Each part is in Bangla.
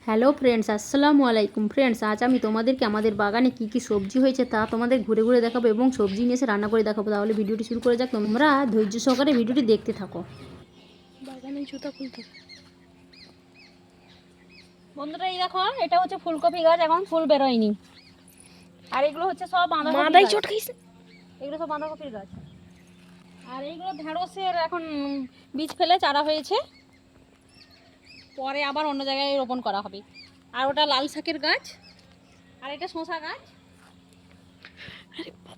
হ্যালো ফ্রেন্ডস, আসসালামু আলাইকুম। ফ্রেন্ডস, আজ আমি তোমাদেরকে আমাদের বাগানে কি কি সবজি হয়েছে তা তোমাদের ঘুরে ঘুরে দেখাবো এবং সবজি নিয়ে এসে রান্না করে দেখাবো। তাহলে ভিডিওটি শুরু করে যাক, তোমরা ধৈর্য সহকারে ভিডিওটি দেখতে থাকো। বাগানে জুতা খুলতে বন্ধুরা, এই দেখো, এটা হচ্ছে ফুলকপি গাছ, এখন ফুল বেরোয়নি। আর এগুলো হচ্ছে সব মাদাই চট খাইছে। এগুলো সব বাঁধাকপির গাছ। আর এইগুলো ঢেঁড়সের এখন বীজ ফেলে চারা হয়েছে, পরে আবার অন্য জায়গায় রোপণ করা হবে। আর ওটা লাল শাকের গাছ, আর এটা শসা গাছ।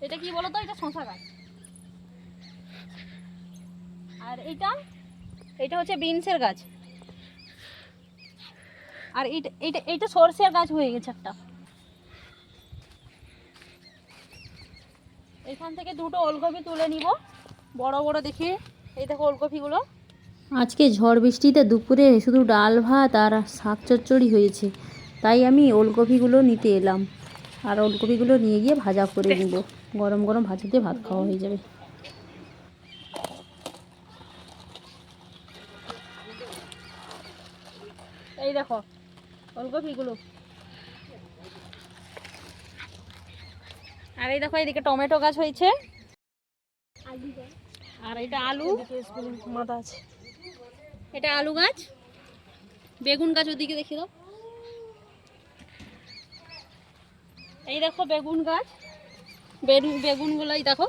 এটা কি বলো তো, এটা শসা গাছ। আর এটা হচ্ছে বিনসের গাছ। আর এইটা সরষের গাছ হয়ে গেছে একটা। এখান থেকে দুটো ওলকপি তুলে নিব, বড় বড় দেখে। এই দেখো ওলকপিগুলো। আজকে ঝড় বৃষ্টিতে দুপুরে শুধু ডাল ভাত আর শাক চচ্চড়ি হয়েছে, তাই আমি ওলকপিগুলো নিতে এলাম। আর ওলকপিগুলো নিয়ে গিয়ে ভাজা করে নিব, গরম গরম ভাজা দিয়ে ভাত খাওয়া হয়ে যাবে। এই দেখো ওলকপিগুলো। আর এই দেখো, এইদিকে টমেটো গাছ হয়েছে। আর এটা আলু, মাদা আছে। এটা আলু গাছ। বেগুন গাছ ওদিকে দেখি দাও। এই দেখো বেগুন গাছ। বেগুনগুলাই দেখো,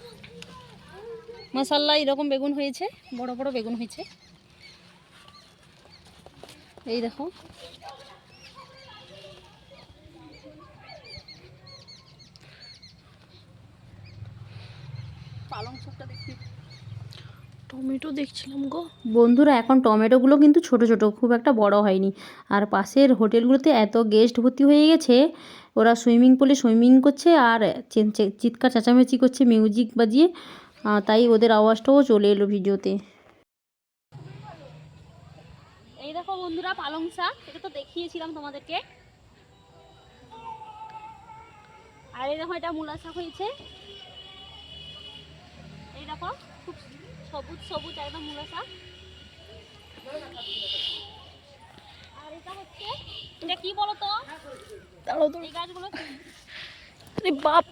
মাশাআল্লাহ এরকম বেগুন হয়েছে, বড় বড় বেগুন হয়েছে। এই দেখো, পালং শাকটা দেখি। টমেটো দেখছিলাম গো বন্ধুরা, এখন টমেটোগুলো কিন্তু ছোট ছোট, খুব একটা বড় হয়নি। আর পাশের হোটেলগুলোতে এত গেস্ট ভর্তি হয়ে গেছে, ওরা সুইমিং পুলে সুইমিং করছে আর চিৎকার চেঁচামেচি করছে মিউজিক বাজিয়ে, তাই ওদের আওয়াজটাও চলে এলো ভিডিওতে। এই দেখো বন্ধুরা, পালং শাক, এটা তো দেখিয়েছিলাম তোমাদেরকে। আর এই দেখো, এটা মূলা শাক হয়েছে। এই দেখো, খুব সবুজ সবুজ একদম মূলা শাক। আর এটা হচ্ছে, এটা কি বলতো, এই গাছগুলো কি? আরে বাপ,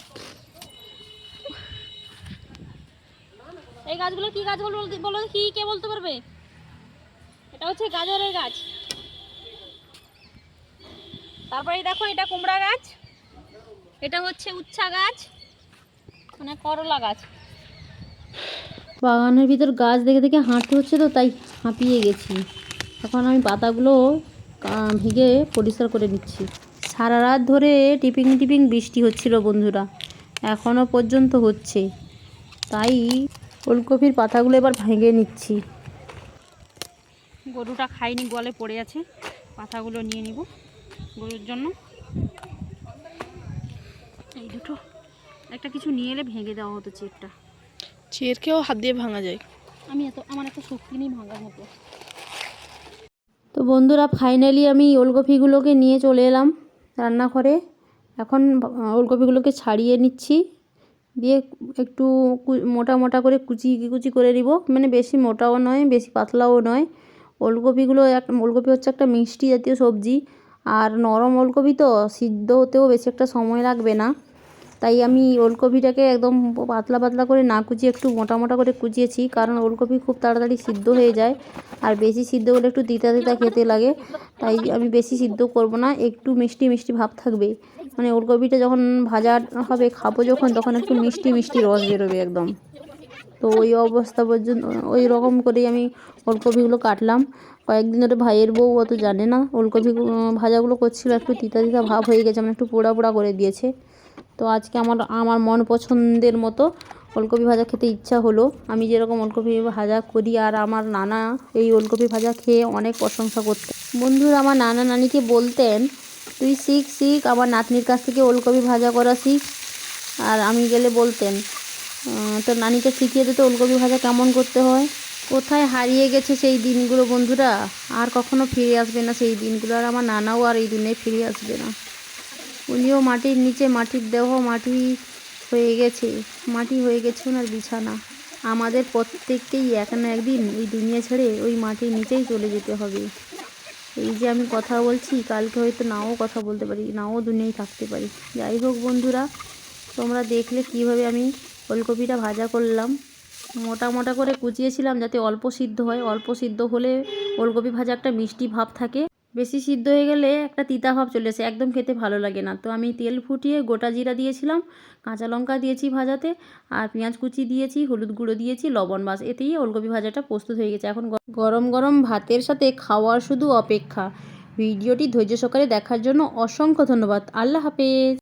এই গাছগুলো কি গাছ বলো কি, কে বলতে পারবে? এটা হচ্ছে গাজরের গাছ। তারপরে এই দেখো, এটা কুমড়া গাছ। এটা হচ্ছে উচ্ছা গাছ, মানে করলা গাছ। বাগানের ভিতর গাছ দেখে দেখে হাঁটতে হচ্ছে, তো তাই হাঁপিয়ে গেছি। এখন আমি পাতাগুলো ভেঙে পরিষ্কার করে নিচ্ছি। সারা রাত ধরে টিপিং টিপিং বৃষ্টি হচ্ছিল বন্ধুরা, এখনও পর্যন্ত হচ্ছে, তাই ওলকপির পাতাগুলো এবার ভেঙে নিচ্ছি। গরুটা খাইনি, গলে পড়ে আছে, পাতাগুলো নিয়ে নিব গরুর জন্য। এই দুটো, একটা কিছু নিয়ে এলে ভেঙে দেওয়া হতো চেরটা। চেরকেও হাত দিয়ে ভাঙা যায়। আমার এত শক্তি নেই ভাঙার মতো। তো বন্ধুরা, ফাইনালি আমি ওলকপিগুলোকে নিয়ে চলে এলাম রান্নাঘরে। এখন ওলকপিগুলোকে ছাড়িয়ে নিচ্ছি, দিয়ে একটু মোটা মোটা করে কুচি কুচি করে নিব, মানে বেশি মোটাও নয় বেশি পাতলাও নয়। ওলকপি হচ্ছে একটা মিষ্টি জাতীয় সবজি, আর নরম ওলকপি তো সিদ্ধ হতেও বেশি একটা সময় লাগবে না। তাই আমি ওলকপিটাকে একদম পাতলা পাতলা করে না কুচিয়ে একটু মোটা মোটা করে কুচিয়েছি, কারণ ওলকপি খুব তাড়াতাড়ি সিদ্ধ হয়ে যায়, আর বেশি সিদ্ধ হলে একটু তিতা তিতা খেতে লাগে। তাই আমি বেশি সিদ্ধ করব না, একটু মিষ্টি মিষ্টি ভাব থাকবে, মানে ওলকপিটা যখন ভাজা হবে খাবো যখন, তখন একটু মিষ্টি মিষ্টি রস বেরোবে একদম। তো ওই অবস্থা পর্যন্ত ওই রকম করেই আমি ওলকপিগুলো কাটলাম। কয়েকদিন ধরে ভাইয়ের বউ অত জানে না, ওলকপি ভাজাগুলো করছিল, একটু তিতা তিতা ভাব হয়ে গেছে, মানে একটু পোড়া পোড়া করে দিয়েছে। তো আজকে আমার মন পছন্দের মতো ওলকপি ভাজা খেতে ইচ্ছা হলো। আমি যেরকম ওলকপি ভাজা করি, আর আমার নানা এই ওলকপি ভাজা খেয়ে অনেক প্রশংসা করতেন। বন্ধুরা, আমার নানা নানিকে বলতেন, তুই শিখ আমার নাতনির কাছ থেকে ওলকপি ভাজা করা শিখ। আর আমি গেলে বলতেন, তোর নানিকে শিখিয়ে দিতে ওলকপি ভাজা কেমন করতে হয়। কোথায় হারিয়ে গেছে সেই দিনগুলো বন্ধুরা, আর কখনো ফিরে আসবে না সেই দিনগুলো, আর আমার নানাও আর এই দিনে ফিরে আসবে না। উনিও মাটির নিচে, মাটির দেহ মাটি হয়ে গেছে, মাটি হয়ে গেছে ওনার বিছানা। আমাদের প্রত্যেককেই এক না একদিন এই দুনিয়া ছেড়ে ওই মাটির নিচেই চলে যেতে হবে। এই যে আমি কথা বলছি, কালকে হয়তো নাও কথা বলতে পারি, নাও দুনিয়ায় থাকতে পারি। যাই হোক বন্ধুরা, তোমরা দেখলে কিভাবে আমি ওলকপিটা ভাজা করলাম। মোটা মোটা করে কুচিয়েছিলাম যাতে অল্প সিদ্ধ হয়। অল্প সিদ্ধ হলে ওলকপি ভাজা একটা মিষ্টি ভাব থাকে, বেশি সিদ্ধ হয়ে গেলে একটা তিতা ভাব চলে আসে, একদম খেতে ভালো লাগে না। তো আমি তেল ফুটিয়ে গোটা জিরা দিয়েছিলাম, কাঁচা লঙ্কা দিয়েছি ভাজাতে, আর পেঁয়াজ কুচি দিয়েছি, হলুদ গুঁড়ো দিয়েছি, লবণ, বাস এতেই ওলকপি ভাজাটা প্রস্তুত হয়ে গেছে। এখন গরম গরম ভাতের সাথে খাওয়ার শুধু অপেক্ষা। ভিডিওটি ধৈর্য সহকারে দেখার জন্য অসংখ্য ধন্যবাদ। আল্লাহ হাফেজ।